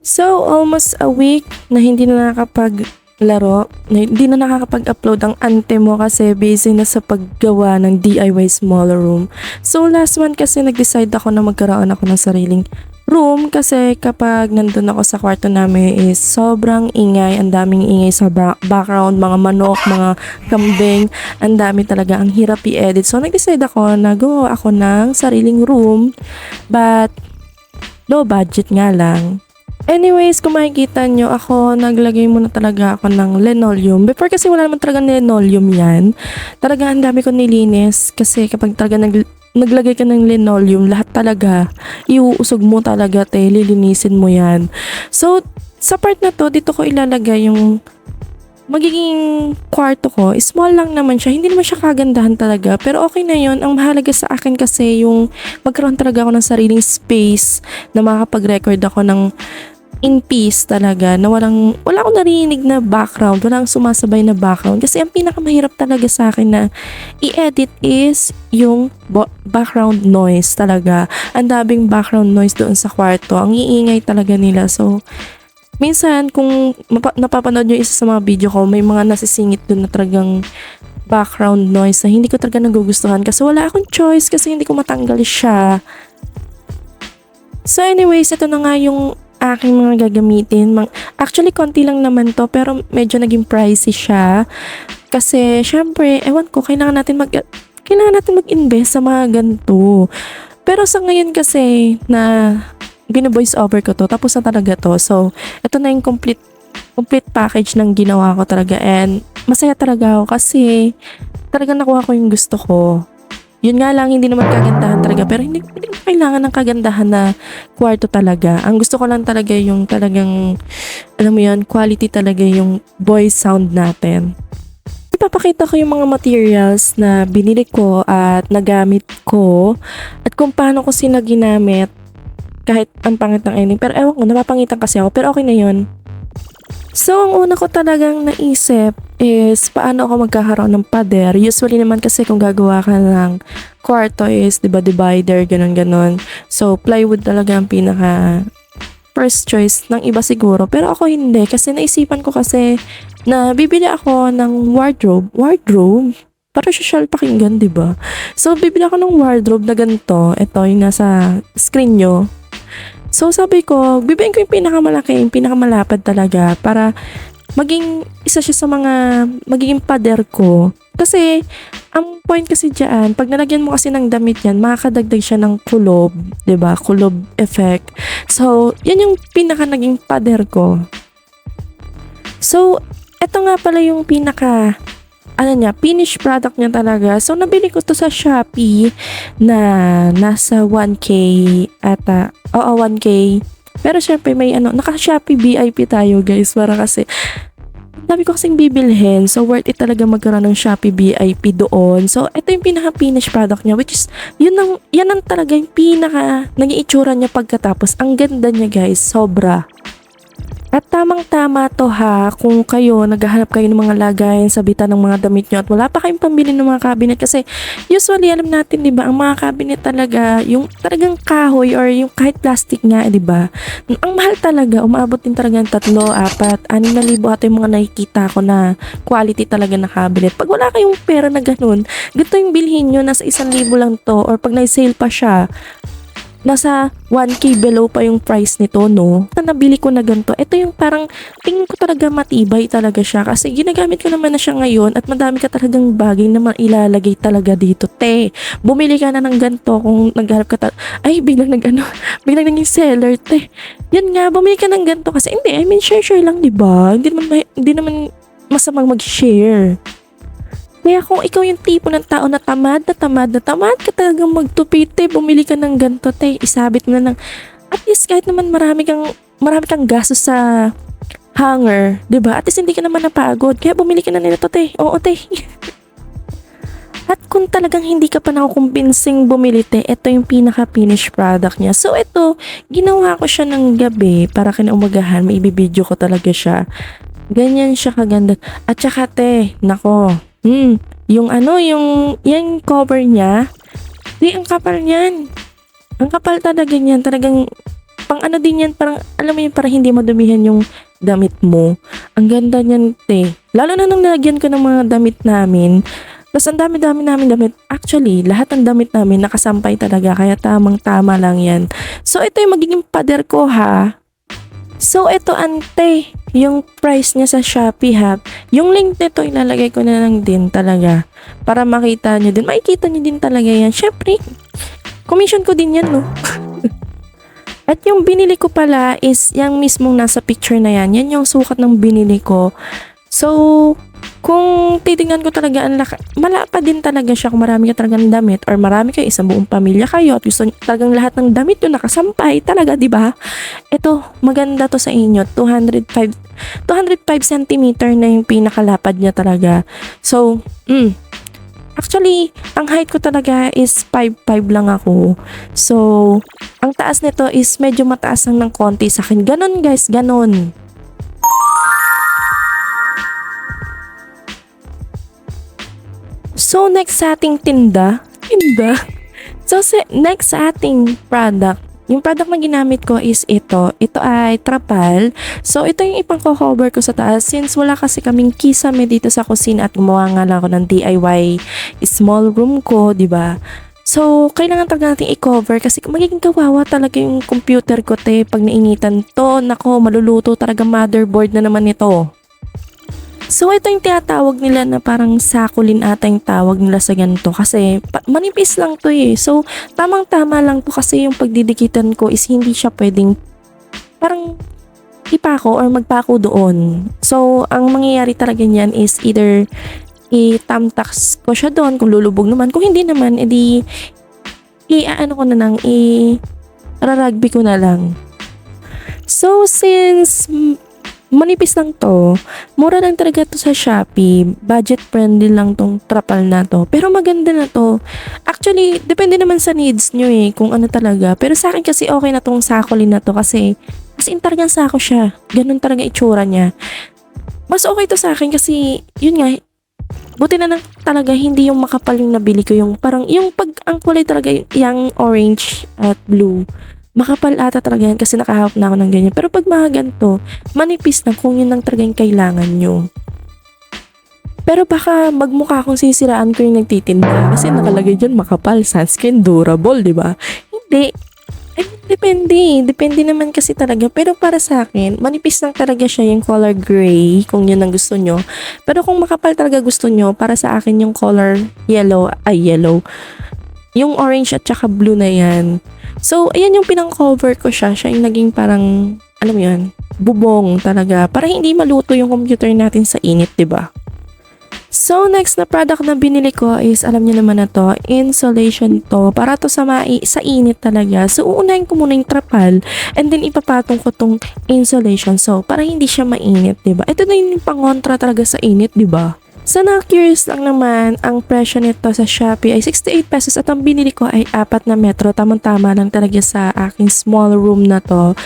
So, almost a week na hindi na nakakapaglaro, na hindi na nakakapag-upload ang ante mo kasi busy na sa paggawa ng DIY smaller room. So, last month kasi nag-decide ako na magkaroon ako ng sariling room kasi kapag nandun ako sa kwarto namin is sobrang ingay, ang daming ingay sa background, mga manok, mga kambing, ang dami talaga, ang hirap i-edit. So, nag-decide ako na gawa ako ng sariling room, but low budget nga lang. Anyways, kung makikita nyo, ako naglagay muna talaga ako ng linoleum. Before kasi wala naman talaga linoleum yan. Talaga ang dami ko nilinis kasi kapag talaga naglagay ka ng linoleum, lahat talaga, iuusog mo talaga lilinisin mo yan. So, sa part na to, dito ko ilalagay yung magiging kwarto ko. Small lang naman siya, hindi naman siya kagandahan talaga. Pero okay na yun. Ang mahalaga sa akin kasi yung magkaroon talaga ako ng sariling space na makakapag-record ako ng in peace talaga, na wala akong narinig na background, walang sumasabay na background. Kasi ang pinakamahirap talaga sa akin na i-edit is yung background noise talaga. Ang daming background noise doon sa kwarto. Ang iingay talaga nila. So, minsan kung napapanood nyo isa sa mga video ko, may mga nasisingit doon na talagang background noise na hindi ko talaga nagugustuhan kasi wala akong choice kasi hindi ko matanggal siya. So anyways, ito na nga yung aking mga gagamitin. Actually, konti lang naman to pero medyo naging pricey siya. Kasi, syempre, ewan ko, kailangan natin mag-invest sa mga ganito. Pero sa ngayon kasi na bino-voice over ko to, tapos na talaga to. So, ito na yung complete package ng ginawa ko talaga and masaya talaga ako kasi talaga nakuha ko yung gusto ko. Yun nga lang, hindi naman kagandahan talaga. Pero hindi kailangan ng kagandahan na kwarto talaga. Ang gusto ko lang talaga yung talagang, alam mo yun, quality talaga yung voice sound natin. Ipapakita ko yung mga materials na binili ko at nagamit ko at kung paano ko sila ginamit kahit ang pangit ng ending. Pero ewan ko, napapangitan kasi ako. Pero okay na yun. So, ang una ko talagang naisip is paano ako magkakaroon ng pader. Usually naman kasi kung gagawa ka ng kwarto is, diba, divider, ganun-ganun. So, plywood talaga ang pinaka first choice ng iba siguro. Pero ako hindi kasi naisipan ko kasi na bibili ako ng wardrobe. Wardrobe? Para social pakinggan, diba? So, bibili ako ng wardrobe na ganito. Ito yung nasa screen nyo. So sabi ko, bibihin ko yung pinakamalaki, yung pinakamalapad talaga para maging isa siya sa mga magiging pader ko. Kasi ang point kasi diyan, pag nalagyan mo kasi ng damit yan, makakadagdag siya ng kulob, 'di ba? Kulob effect. So, yan yung pinaka naging pader ko. So, eto nga pala yung pinaka finished product niya talaga. So, nabili ko to sa Shopee na nasa 1K ata. Oo, 1K. Pero syempre may naka-Shopee VIP tayo guys. Para kasi, dami ko kasing bibilhin. So, worth it talaga magkaroon ng Shopee VIP doon. So, ito yung pinaka-finished product niya. Which is, yan ang talaga yung naging itsura niya pagkatapos. Ang ganda niya guys. Sobra. At tamang-tama to ha, kung kayo naghahanap kayo ng mga lagayan sa bitan ng mga damit nyo at wala pa kayong pambili ng mga cabinet kasi usually alam natin 'di ba, ang mga cabinet talaga, yung talagang kahoy or yung kahit plastic nga, 'di ba? Ang mahal talaga, umaabot din talaga ng 3, 4, 6,000 ata yung mga nakikita ko na quality talaga na cabinet. Pag wala kayong pera na ganun, ganito yung bilhin nyo, nasa 1,000 lang to or pag na-sale pa siya, nasa 1K below pa yung price nito, no? Na nabili ko na ganito. Ito yung parang tingin ko talaga matibay talaga siya kasi ginagamit ko naman na siya ngayon at madami ka talagang bagay na mailalagay talaga dito. Bumili ka na ng ganito kung nagharap ka ay, biglang biglang naging seller, Yan nga, bumili ka ng ganito kasi hindi, I mean, share lang, di ba? Hindi naman masamang mag-share. Kaya kung ikaw yung tipo ng tao na tamad ka talagang magtupit, bumili ka ng ganito, isabit mo na ng, at least kahit naman marami kang gastos sa hanger, 'di ba? At least hindi ka naman napagod, kaya bumili ka na nito, Oo, At kung talagang hindi ka pa nakukumpinsing bumili, ito yung pinaka-finished product niya. So, ito, ginawa ko siya ng gabi para kinaumagahan, may ibibideo ko talaga siya. Ganyan siya kaganda. At saka, nako, yung yung cover niya, ang kapal niyan. Ang kapal talaga niyan. Talagang pang ano din yan, parang alam mo yun, parang hindi madumihan yung damit mo. Ang ganda niyan, te. Lalo na nung nilagyan ko ng mga damit namin. Tapos ang dami-dami namin damit. Actually, lahat ng damit namin nakasampay talaga. Kaya tamang-tama lang yan. So, ito yung magiging pader ko, ha. So, ito, ante. Yung price niya sa Shopee, ha. Yung link nito, ilalagay ko na lang din talaga. Para makita nyo din. Makikita nyo din talaga yan. Syempre, commission ko din yan, no? At yung binili ko pala is yung mismong nasa picture na yan. Yan yung sukat ng binili ko. So, kung titingnan ko talaga, mala pa din talaga siya kung marami ka talagang damit or marami kayo, isang buong pamilya kayo at gusto talagang lahat ng damit yung nakasampay talaga, di ba? Ito, maganda to sa inyo. 205 cm na yung pinakalapad niya talaga. So, actually, ang height ko talaga is 5'5 lang ako. So, ang taas nito is medyo mataas lang ng konti sa akin. Ganon guys, ganon. So, next sa ating tinda. So, next sa ating product. Yung product na ginamit ko is ito. Ito ay trapal. So, ito yung ipang-cover ko sa taas. Since wala kasi kaming kisame dito sa kusina at gumawa nga lang ako ng DIY small room ko, di ba? So, kailangan talaga natin i-cover kasi magiging kawawa talaga yung computer ko, te. Pag nainitan to, nako, maluluto talaga motherboard na naman ito. So, ito yung tinatawag nila na parang sakulin ata yung tawag nila sa ganito kasi manipis lang to eh. So, tamang-tama lang to kasi yung pagdidikitan ko is hindi siya pwedeng parang ipako or magpako doon. So, ang mangyayari talaga niyan is either i-tamtax ko siya doon kung lulubog naman. Kung hindi naman, edi i-ano ko na lang, i-rarugby ko na lang. So, since manipis lang to, mura lang talaga to sa Shopee, budget friendly lang tong trapal na to, pero maganda na to. Actually, depende naman sa needs nyo eh, kung ano talaga, pero sa akin kasi okay na tong sakulin na to kasi mas talagang sako siya, ganun talaga itsura niya. Mas okay to sa akin kasi yun nga, buti na lang talaga hindi yung makapal yung nabili ko, yung parang yung pag ang kulay talaga yung orange at blue. Makapal ata talaga yan kasi nakahawak na ako ng ganyan. Pero pag mga ganito, manipis na kung yun lang talaga yung kailangan nyo. Pero baka magmukha akong sisiraan ko yung nagtitinda kasi nakalagay dyan makapal, sunscreen, durable, di ba? Hindi. Depende. Depende naman kasi talaga. Pero para sa akin, manipis lang talaga siya yung color gray kung yun ang gusto nyo. Pero kung makapal talaga gusto nyo, para sa akin yung color yellow. Yung orange at saka blue na yan. So, ayan yung pinang-cover ko siya. Siya yung naging parang, alam mo yun, bubong talaga. Para hindi maluto yung computer natin sa init, ba? Diba? So, next na product na binili ko is, alam niyo naman na to, insulation to. Para to sa init talaga. So, uunahin ko muna yung trapal and then ipapatong ko tong insulation. So, para hindi siya mainit, diba? Ito na yung pangontra talaga sa init, diba? So, na-curious lang naman, ang presyo nito sa Shopee ay 68 pesos at ang binili ko ay 4 na metro. Tamang-tama lang talaga sa aking small room na to.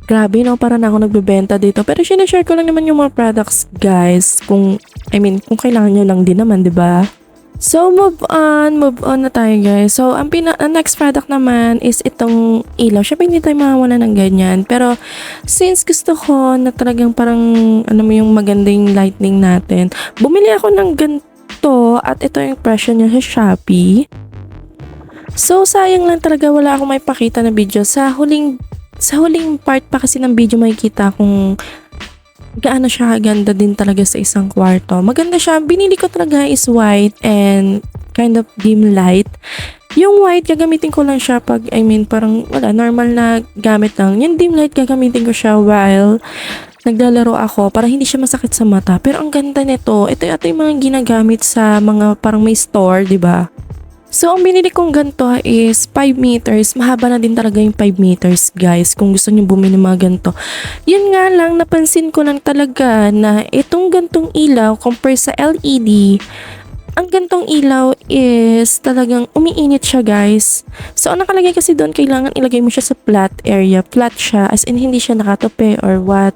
Grabe, no? Para na ako nagbebenta dito. Pero sinashare ko lang naman yung mga products, guys. Kung kailangan nyo lang din naman, diba? So, move on na tayo, guys. So, ang next product naman is itong ilaw. Syempre, hindi tayo mawawala ng ganyan. Pero, since gusto ko na talagang parang, yung magandang lighting natin, bumili ako ng ganito at ito yung presyo niya sa Shopee. So, sayang lang talaga wala akong may pakita na video. Sa huling part pa kasi ng video makikita kung gaano siya kaganda din talaga sa isang kwarto. Maganda siya. Binili ko talaga is white and kind of dim light. Yung white, gagamitin ko lang siya pag, parang wala, normal na gamit lang. Yung dim light, gagamitin ko siya while naglalaro ako para hindi siya masakit sa mata. Pero ang ganda nito, ito yung mga ginagamit sa mga parang may store, di ba? So, ang binili kong ganito is 5 meters. Mahaba na din talaga yung 5 meters, guys. Kung gusto nyo bumili mga ganito. Yun nga lang, napansin ko lang talaga na itong gantong ilaw compare sa LED, ang gantong ilaw is talagang umiinit siya, guys. So, ang nakalagay kasi doon, kailangan ilagay mo siya sa flat area. Flat siya, as in hindi siya nakatope or what.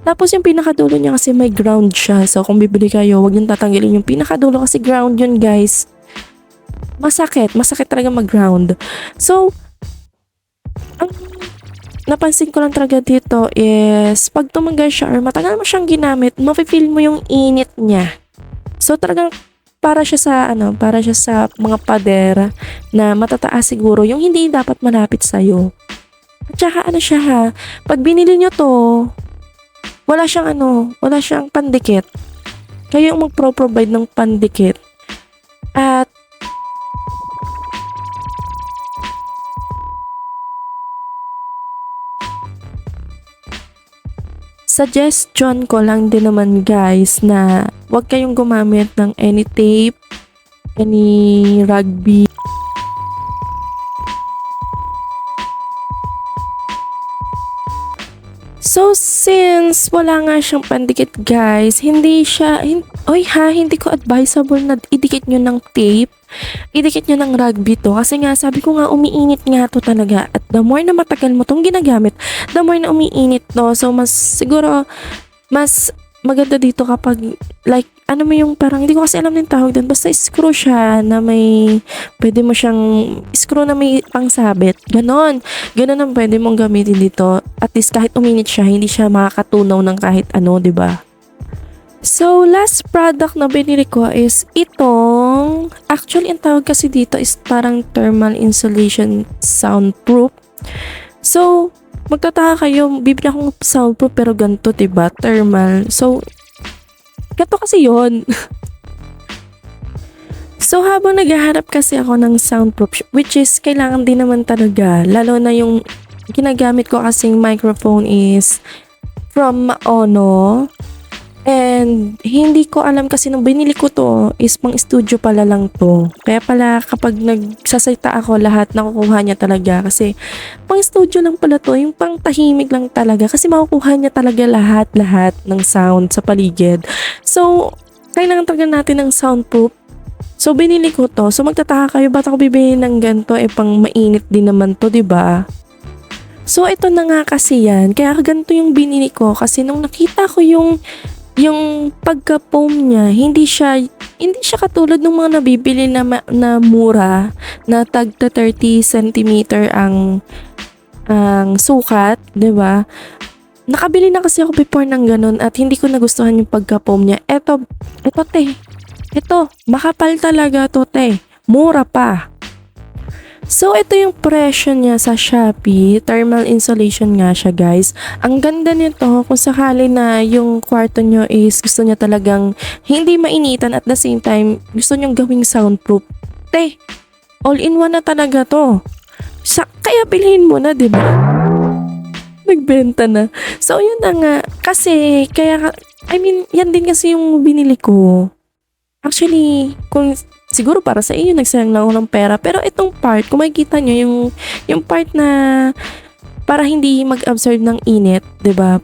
Tapos yung pinakadulo niya kasi may ground siya. So, kung bibili kayo, huwag yung tatanggalin yung pinakadulo kasi ground yun, guys. Masakit talaga mag-ground. So, ang napansin ko lang talaga dito is pag tumagal siya or matagal mo siyang ginamit, mafe-feel mo yung init niya. So talagang para siya sa mga pader na matataas siguro, yung hindi dapat malapit sa'yo. At saka ano siya ha, pag binili nyo to, wala siyang pandikit. Kayo yung magpro-provide ng pandikit. At suggestion ko lang din naman guys na huwag kayong gumamit ng any tape, any rugby. So since wala nga siyang pandikit guys, hindi ko advisable na idikit nyo ng tape. Idikit nyo ng rugby to kasi nga sabi ko nga umiinit nga to talaga at the more na matagal mo tong ginagamit, the more na umiinit to. So mas maganda dito kapag like ano mo yung parang hindi ko kasi alam yung tawag doon, basta screw siya na may pwede mo siyang screw na may pangsabit. Ganon ang pwede mong gamitin dito. At least kahit uminit siya, hindi siya makakatunaw ng kahit ano, 'di ba? So, last product na binili ko is itong, actually, ang tawag kasi dito is parang thermal insulation soundproof. So, magtataka kayo, bibili akong soundproof pero ganito, diba? Thermal. So, ganito kasi yon. So, habang naghahanap kasi ako ng soundproof, which is kailangan din naman talaga, lalo na yung ginagamit ko kasing microphone is from Maono. And hindi ko alam kasi nung binili ko to is pang studio pala lang to. Kaya pala kapag nagsasalita ako lahat nakukuha niya talaga kasi pang studio lang pala to. Yung pang tahimik lang talaga kasi makukuha niya talaga lahat ng sound sa paligid. So, kailangan talaga natin ng soundproof. So, binili ko to. So, magtataka kayo ba't ako bibili ng ganito? Pang mainit din naman to, diba? So, ito na nga kasi yan. Kaya ganito yung binili ko kasi nung nakita ko yung pagka-foam niya, hindi siya katulad ng mga nabibili na mura na tagta 30 cm ang sukat, 'di ba? Nakabili na kasi ako before ng ganun at hindi ko nagustuhan yung pagka-foam niya. Ito makapal talaga to, te. Mura pa. So, ito yung presyo niya sa Shopee. Thermal insulation nga siya, guys. Ang ganda nito kung sakali na yung kwarto nyo is gusto niya talagang hindi mainitan at the same time gusto nyong gawing soundproof. All-in-one na talaga to. Kaya bilhin mo na, di ba? Nagbenta na. So, yun na nga. Kasi, yan din kasi yung binili ko. Actually, siguro para sa inyo, nagsayang lang ako ng pera. Pero itong part, kung makikita nyo, yung part na para hindi mag-absorb ng init, 'di ba?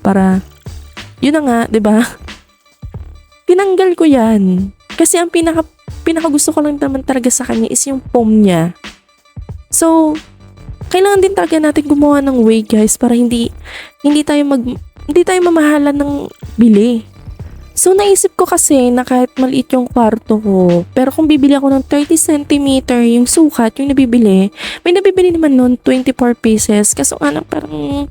Yun na nga, 'di ba? Tinanggal ko yan. Kasi ang pinaka gusto ko lang naman talaga sa kanya is yung foam niya. So, kailangan din talaga natin gumawa ng way, guys, para hindi tayo mamahalan ng bili. So, naisip ko kasi na kahit maliit yung kwarto ko, pero kung bibili ako ng 30 cm yung sukat, yung nabibili, may nabibili naman nun 24 pieces. Kaso parang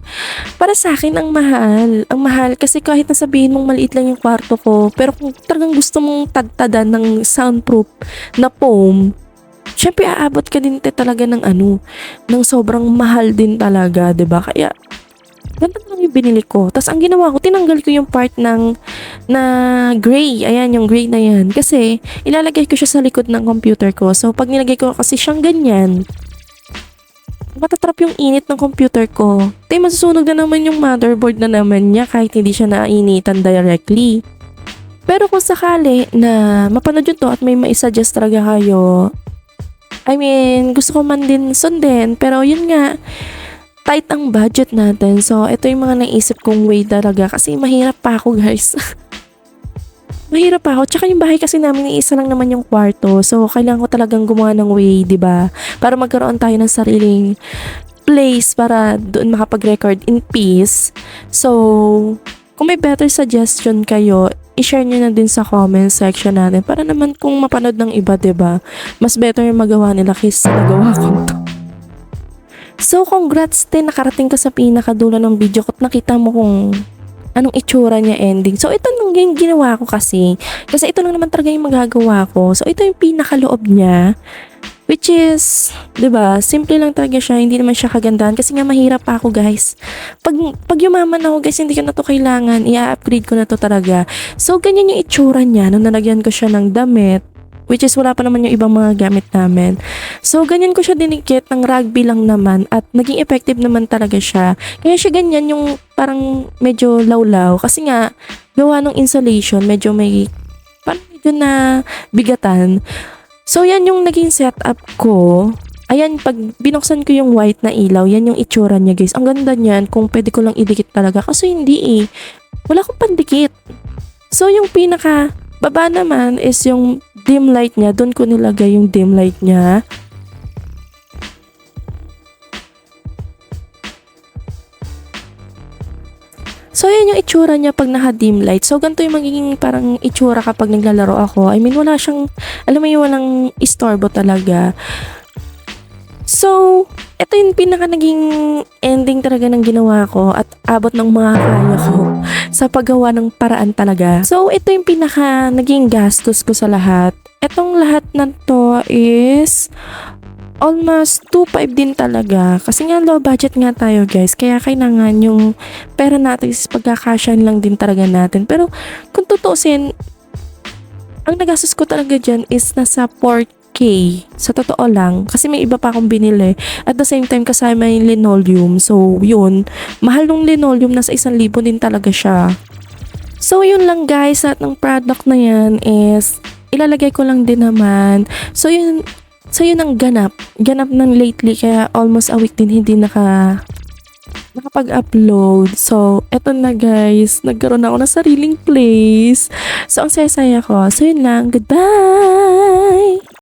para sa akin ang mahal. Ang mahal kasi kahit nasabihin mong maliit lang yung kwarto ko, pero kung talagang gusto mong tadtadan ng soundproof na foam, syempre aabot ka din talaga ng ng sobrang mahal din talaga, 'di ba? Kaya ganun lang yung binili ko. Tapos ang ginawa ko, tinanggal ko yung part na gray. Ayan, yung gray na yan. Kasi ilalagay ko siya sa likod ng computer ko. So pag nilagay ko kasi siyang ganyan, matatrap yung init ng computer ko. Masusunog na naman yung motherboard na naman niya kahit hindi siya nainitan directly. Pero kung sakali na mapanood yun to at may maisuggest talaga kayo, gusto ko man din sundin. Pero yun nga, tight ang budget natin. So, ito yung mga naisip kong way talaga. Kasi mahirap pa ako, guys. Mahirap pa ako. Tsaka yung bahay kasi namin, isa lang naman yung kwarto. So, kailangan ko talagang gumawa ng way, 'di ba? Para magkaroon tayo ng sariling place para doon makapag-record in peace. So, kung may better suggestion kayo, i-share nyo na din sa comment section natin. Para naman kung mapanood ng iba, 'di ba? Mas better yung magawa nila kaysa nagawa ko to. So, congrats din, nakarating ka sa pinakadulo ng video ko at nakita mo kung anong itsura niya ending. So, ito nung yung ginawa ko kasi. Kasi ito lang naman talaga yung magagawa ko. So, ito yung pinakaloob niya. Which is, 'di ba? Simple lang talaga siya, hindi naman siya kagandahan kasi nga mahirap pa ako, guys. Pag yumaman ako, guys, hindi ko na to kailangan, i-upgrade ko na to talaga. So ganyan yung itsura niya nung nalagyan ko siya ng damit, which is wala pa naman yung ibang mga gamit namin. So ganyan ko siya dinikit ng rugby lang naman at naging effective naman talaga siya. Kaya siya ganyan yung parang medyo lawlaw kasi nga gawa ng insulation, medyo may parang medyo na bigatan. So, yan yung naging setup ko. Ayan, pag binuksan ko yung white na ilaw, yan yung itsura niya, guys. Ang ganda niyan kung pwede ko lang idikit talaga. Kasi hindi eh. Wala akong pandikit. So, yung pinaka baba naman is yung dim light niya. Doon ko nilagay yung dim light niya. So, yan yung itsura niya pag naka-dim light. So, ganito yung magiging parang itsura kapag naglalaro ako. I mean, wala siyang, alam mo yung walang istorbo talaga. So, ito yung pinaka naging ending talaga ng ginawa ko at abot ng mga kaya ko sa paggawa ng paraan talaga. So, ito yung pinaka naging gastos ko sa lahat. Itong lahat na to is almost 2.5 din talaga. Kasi nga low budget nga tayo, guys. Kaya kailangan yung pera natin is pagkakasyan lang din talaga natin. Pero kung tutuusin, ang nagastos ko talaga dyan is nasa 4K. Sa totoo lang. Kasi may iba pa akong binili. At the same time, kasama yung linoleum. So, yun. Mahal nung linoleum. Nasa 1,000 din talaga siya. So, yun lang, guys. At ng product na yan is ilalagay ko lang din naman. So, yun ang ganap ng lately, kaya almost a week din hindi nakapag-upload. So, eto na, guys, nagkaroon ako ng sariling place. So, ang saya-saya ko. So, yun lang. Goodbye!